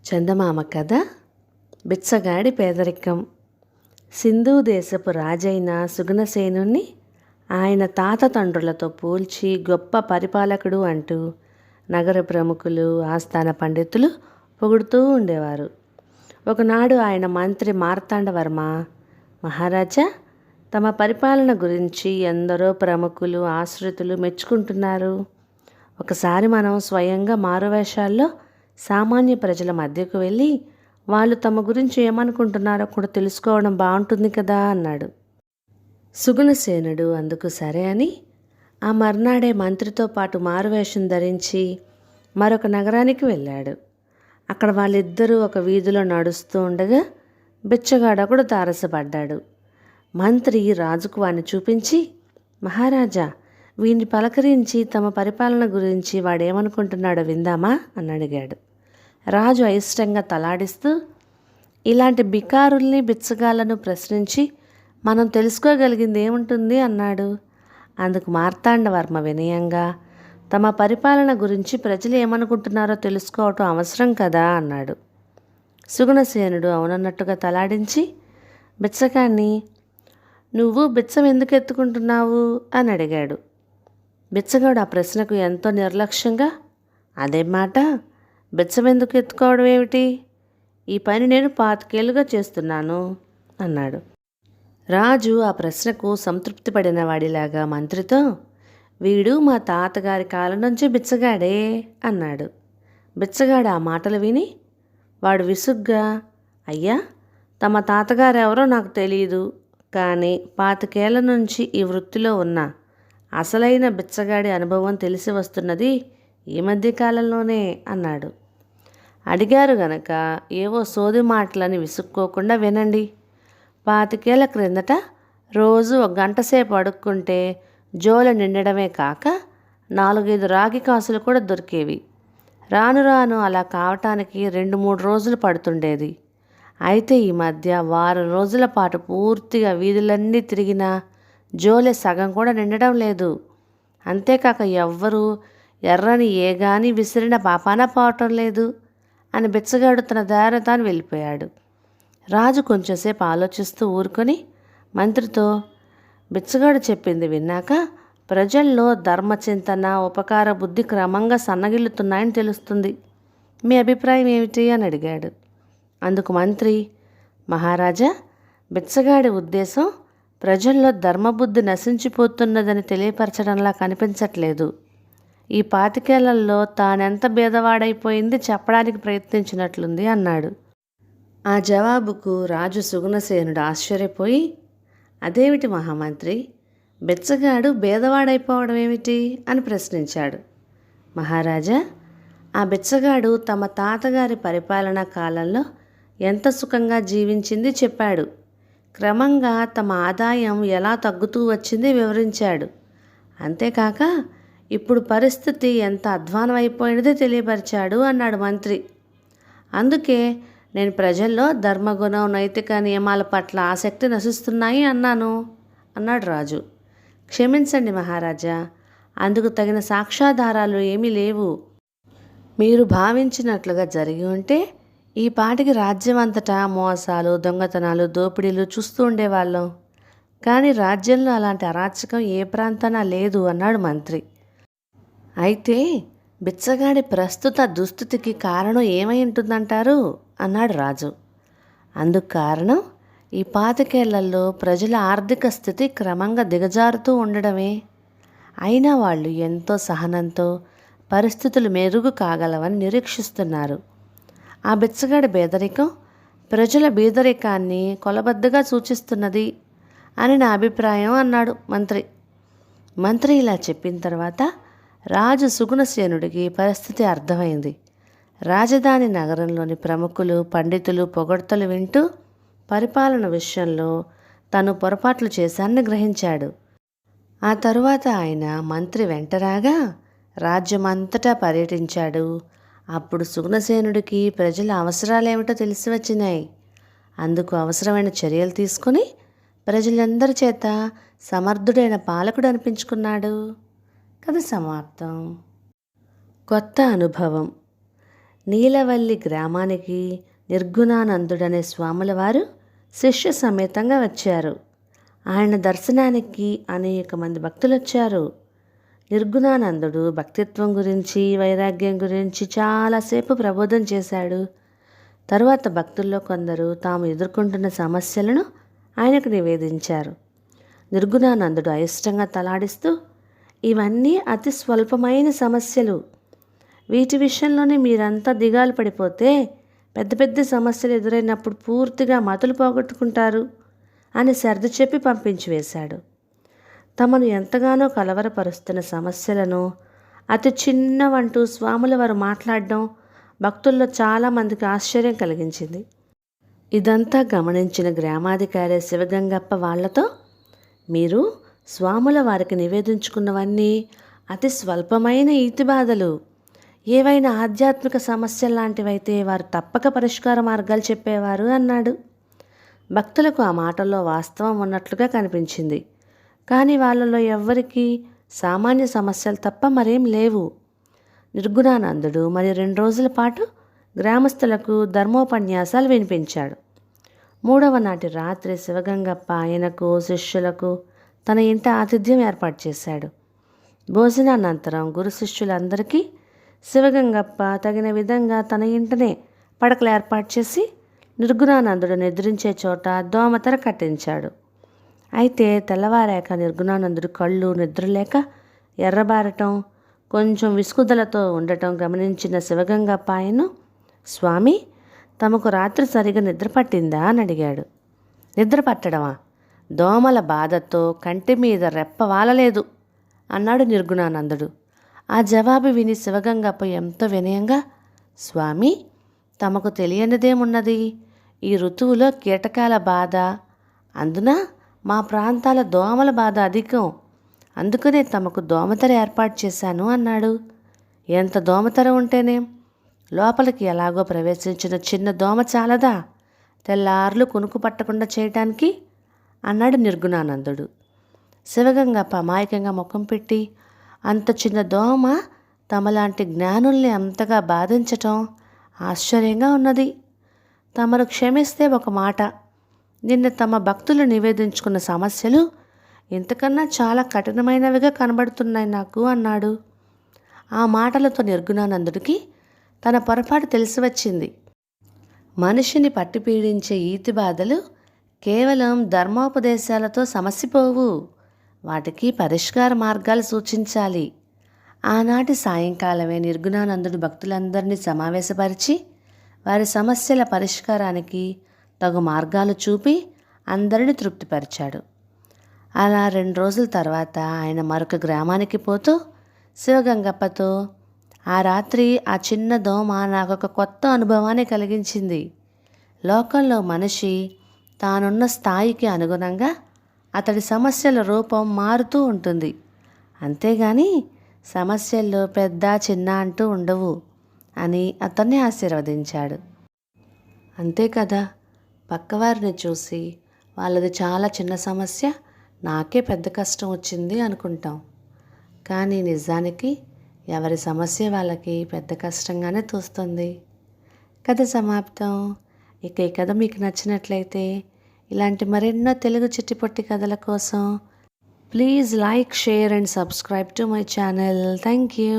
చందమామ కథ బిచ్చగాడి పేదరికం. సింధు దేశపు రాజైన సుగుణసేనుణ్ణి ఆయన తాత తండ్రులతో పోల్చి గొప్ప పరిపాలకుడు అంటూ నగర ప్రముఖులు, ఆస్థాన పండితులు పొగుడుతూ ఉండేవారు. ఒకనాడు ఆయన మంత్రి మార్తాండవర్మ, మహారాజా, తమ పరిపాలన గురించి ఎందరో ప్రముఖులు, ఆశ్రితులు మెచ్చుకుంటున్నారు. ఒకసారి మనం స్వయంగా మారువేషాల్లో సామాన్య ప్రజల మధ్యకు వెళ్ళి వాళ్ళు తమ గురించి ఏమనుకుంటున్నారో కూడా తెలుసుకోవడం బాగుంటుంది కదా అన్నాడు. సుగుణసేనుడు అందుకు సరే అని ఆ మర్నాడే మంత్రితో పాటు మారువేషం ధరించి మరొక నగరానికి వెళ్ళాడు. అక్కడ వాళ్ళిద్దరూ ఒక వీధిలో నడుస్తూ ఉండగా బిచ్చగాడొకడు తారసపడ్డాడు. మంత్రి రాజుకు వాణ్ణి చూపించి, మహారాజా, వీడిని పలకరించి తమ పరిపాలన గురించి వాడేమనుకుంటున్నాడో విందామా అని అడిగాడు. రాజు అయిష్టంగా తలాడిస్తూ, ఇలాంటి బికారుల్ని, బిచ్చగాళ్లను ప్రశ్నించి మనం తెలుసుకోగలిగింది ఏముంటుంది అన్నాడు. అందుకు మార్తాండవర్మ వినయంగా, తమ పరిపాలన గురించి ప్రజలు ఏమనుకుంటున్నారో తెలుసుకోవటం అవసరం కదా అన్నాడు. సుగుణసేనుడు అవునన్నట్టుగా తలాడించి బిచ్చగాన్ని, నువ్వు బిచ్చం ఎందుకు ఎత్తుకుంటున్నావు అని అడిగాడు. బిచ్చగాడు ఆ ప్రశ్నకు ఎంతో నిర్లక్ష్యంగా, అదేం మాట, బిచ్చం ఎందుకు ఎత్తుకోవడం ఏమిటి, ఈ పని నేను 25 ఏళ్లుగా చేస్తున్నాను అన్నాడు. రాజు ఆ ప్రశ్నకు సంతృప్తి పడిన వాడిలాగా మంత్రితో, వీడు మా తాతగారి కాలం నుంచి బిచ్చగాడే అన్నాడు. బిచ్చగాడు ఆ మాటలు విని వాడు విసుగ్గా, అయ్యా, తమ తాతగారు ఎవరో నాకు తెలియదు, కానీ 25 ఏళ్ల నుంచి ఈ వృత్తిలో ఉన్నా అసలైన బిచ్చగాడి అనుభవం తెలిసి వస్తున్నది ఈ మధ్య కాలంలోనే అన్నాడు. అడిగారు గనక ఏవో సోది మాటలని విసుక్కోకుండా వినండి. 25 ఏళ్ల క్రిందట రోజు 1 గంట సేపు అడుక్కుంటే జోల నిండడమే కాక 4-5 రాగి కాసులు కూడా దొరికేవి. రాను రాను అలా కావటానికి 2-3 రోజులు పడుతుండేది. అయితే ఈ మధ్య వారం రోజుల పాటు పూర్తిగా వీధులన్నీ తిరిగినా జోలె సగం కూడా నిండడం లేదు. అంతేకాక ఎవ్వరూ ఎర్రని ఏగాని విసిరిన పాపాన పోవటం లేదు అని బిచ్చగాడు తన దారి తాను వెళ్ళిపోయాడు. రాజు కొంచెంసేపు ఆలోచిస్తూ ఊరుకొని మంత్రితో, బిచ్చగాడు చెప్పింది విన్నాక ప్రజల్లో ధర్మచింతన, ఉపకార బుద్ధి క్రమంగా సన్నగిల్లుతున్నాయని తెలుస్తుంది. మీ అభిప్రాయం ఏమిటి అని అడిగాడు. అందుకు మంత్రి, మహారాజా, బిచ్చగాడి ఉద్దేశం ప్రజల్లో ధర్మబుద్ధి నశించిపోతున్నదని తెలియపరచడంలా కనిపించట్లేదు. ఈ 25 ఏళ్లలో తానెంత బీదవాడైపోయింది చెప్పడానికి ప్రయత్నించినట్లుంది అన్నాడు. ఆ జవాబుకు రాజు సుగుణసేనుడు ఆశ్చర్యపోయి, అదేమిటి మహామంత్రి, బిచ్చగాడు బీదవాడైపోవడం ఏమిటి అని ప్రశ్నించాడు. మహారాజా, ఆ బిచ్చగాడు తమ తాతగారి పరిపాలనా కాలంలో ఎంత సుఖంగా జీవించింది చెప్పాడు. క్రమంగా తమ ఆదాయం ఎలా తగ్గుతూ వచ్చింది వివరించాడు. అంతేకాక ఇప్పుడు పరిస్థితి ఎంత అధ్వానం అయిపోయినది తెలియపరిచాడు అన్నాడు మంత్రి. అందుకే నేను ప్రజల్లో ధర్మగుణం, నైతిక నియమాల పట్ల ఆసక్తి నశిస్తున్నాయి అన్నాడు రాజు. క్షమించండి మహారాజా, అందుకు తగిన సాక్ష్యాధారాలు ఏమీ లేవు. మీరు భావించినట్లుగా జరిగి ఉంటే ఈ పాటికి రాజ్యం అంతటా మోసాలు, దొంగతనాలు, దోపిడీలు చూస్తూ ఉండేవాళ్ళం. కానీ రాజ్యంలో అలాంటి అరాచకం ఏ ప్రాంతాన లేదు అన్నాడు మంత్రి. అయితే బిచ్చగాడి ప్రస్తుత దుస్థితికి కారణం ఏమై ఉంటుందంటారు అన్నాడు రాజు. అందుకు కారణం ఈ 25 ఏళ్లలో ప్రజల ఆర్థిక స్థితి క్రమంగా దిగజారుతూ ఉండడమే. అయినా వాళ్ళు ఎంతో సహనంతో పరిస్థితులు మెరుగు కాగలవని నిరీక్షిస్తున్నారు. ఆ బిచ్చగాడి పేదరికం ప్రజల బీదరికాన్ని కొలబద్దగా సూచిస్తున్నది అని నా అభిప్రాయం అన్నాడు మంత్రి. మంత్రి ఇలా చెప్పిన తర్వాత రాజు సుగుణసేనుడికి పరిస్థితి అర్థమైంది. రాజధాని నగరంలోని ప్రముఖులు, పండితులు పొగడ్తలు వింటూ పరిపాలన విషయంలో తను పొరపాట్లు చేశానని గ్రహించాడు. ఆ తరువాత ఆయన మంత్రి వెంటరాగా రాజ్యమంతటా పర్యటించాడు. అప్పుడు సుగుణసేనుడికి ప్రజల అవసరాలేమిటో తెలిసి వచ్చినాయి. అందుకు అవసరమైన చర్యలు తీసుకుని ప్రజలందరి చేత సమర్థుడైన పాలకుడు అనిపించుకున్నాడు. కథ సమాప్తం. కొత్త అనుభవం. నీలవల్లి గ్రామానికి నిర్గుణానందుడనే స్వాముల వారు శిష్య సమేతంగా వచ్చారు. ఆయన దర్శనానికి అనేక మంది భక్తులు వచ్చారు. నిర్గుణానందుడు భక్తిత్వం గురించి, వైరాగ్యం గురించి చాలాసేపు ప్రబోధం చేశాడు. తరువాత భక్తుల్లో కొందరు తాము ఎదుర్కొంటున్న సమస్యలను ఆయనకు నివేదించారు. నిర్గుణానందుడు అయిష్టంగా తలాడిస్తూ, ఇవన్నీ అతి స్వల్పమైన సమస్యలు, వీటి విషయంలోనే మీరంతా దిగాలు పడిపోతే పెద్ద పెద్ద సమస్యలు ఎదురైనప్పుడు పూర్తిగా మతులు పోగొట్టుకుంటారు అని సర్ది చెప్పి పంపించి వేశాడు. తమను ఎంతగానో కలవరపరుస్తున్న సమస్యలను అతి చిన్నవంటూ స్వాముల వారు మాట్లాడడం భక్తుల్లో చాలామందికి ఆశ్చర్యం కలిగించింది. ఇదంతా గమనించిన గ్రామాధికారి శివగంగప్ప వాళ్లతో, మీరు స్వాముల వారికి నివేదించుకున్నవన్నీ అతి స్వల్పమైన ఈతిబాధలు, ఏవైనా ఆధ్యాత్మిక సమస్యలు లాంటివైతే వారు తప్పక పరిష్కార మార్గాలు చెప్పేవారు అన్నాడు. భక్తులకు ఆ మాటల్లో వాస్తవం ఉన్నట్లుగా కనిపించింది. కానీ వాళ్ళలో ఎవ్వరికీ సామాన్య సమస్యలు తప్ప మరేం లేవు. నిర్గుణానందుడు మరి 2 రోజుల పాటు గ్రామస్తులకు ధర్మోపన్యాసాలు వినిపించాడు. 3వ నాటి రాత్రి శివగంగప్ప ఆయనకు, శిష్యులకు తన ఇంట ఆతిథ్యం ఏర్పాటు చేశాడు. భోజనానంతరం గురు శిష్యులందరికీ శివగంగప్ప తగిన విధంగా తన ఇంటనే పడకలు ఏర్పాటు చేసి నిర్గుణానందుడు నిద్రించే చోట దోమతెర కట్టించాడు. అయితే తెల్లవారాక నిర్గుణానందుడు కళ్ళు నిద్రలేక ఎర్రబారటం, కొంచెం విసుగుదలతో ఉండటం గమనించిన శివగంగప్ప ఆయన్ను, స్వామి, తమకు రాత్రి సరిగా నిద్ర పట్టిందా అని అడిగాడు. నిద్ర పట్టడమా? దోమల బాధతో కంటి మీద రెప్ప వాలలేదు అన్నాడు నిర్గుణానందుడు. ఆ జవాబు విని శివగంగప్ప ఎంతో వినయంగా, స్వామి, తమకు తెలియనిదేమున్నది? ఈ ఋతువులో కీటకాల బాధ, అందున మా ప్రాంతాల దోమల బాధ అధికం, అందుకనే తమకు దోమతెర ఏర్పాటు చేశాను అన్నాడు. ఎంత దోమతెర ఉంటేనేం, లోపలికి ఎలాగో ప్రవేశించిన చిన్న దోమ చాలదా తెల్లార్లు కునుకు పట్టకుండా చేయటానికి అన్నాడు నిర్గుణానందుడు. శివగంగప్ప అమాయకంగా ముఖం పెట్టి, అంత చిన్న దోమ తమలాంటి జ్ఞానుల్ని అంతగా బాధించటం ఆశ్చర్యంగా ఉన్నది. తమరు క్షమిస్తే ఒక మాట, నిన్న తమ భక్తులు నివేదించుకున్న సమస్యలు ఇంతకన్నా చాలా కఠినమైనవిగా కనబడుతున్నాయి నాకు అన్నాడు. ఆ మాటలతో నిర్గుణానందుడికి తన పొరపాటు తెలిసి వచ్చింది. మనిషిని పట్టి పీడించే ఈతి బాధలు కేవలం ధర్మోపదేశాలతో సమసిపోవు, వాటికి పరిష్కార మార్గాలు సూచించాలి. ఆనాటి సాయంకాలమే నిర్గుణానందుడు భక్తులందరినీ సమావేశపరిచి వారి సమస్యల పరిష్కారానికి తగు మార్గాలు చూపి అందరినీ తృప్తిపరిచాడు. అలా 2 రోజుల తర్వాత ఆయన మరొక గ్రామానికి పోతూ శివగంగప్పతో, ఆ రాత్రి ఆ చిన్న దోమ నాకొక కొత్త అనుభవాన్ని కలిగించింది. లోకంలో మనిషి తానున్న స్థాయికి అనుగుణంగా అతడి సమస్యల రూపం మారుతూ ఉంటుంది, అంతేగాని సమస్యల్లో పెద్ద చిన్న అంటూ ఉండవు అని అతన్ని ఆశీర్వదించాడు. అంతే కదా, పక్కవారిని చూసి వాళ్ళది చాలా చిన్న సమస్య, నాకే పెద్ద కష్టం వచ్చింది అనుకుంటాం. కానీ నిజానికి ఎవరి సమస్య వాళ్ళకి పెద్ద కష్టంగానే తోస్తుంది. కథ సమాప్తం. ఇక ఈ కథ మీకు నచ్చినట్లయితే ఇలాంటి మరెన్నో తెలుగు చిట్టిపొట్టి కథల కోసం please like, share and subscribe to my channel. Thank you.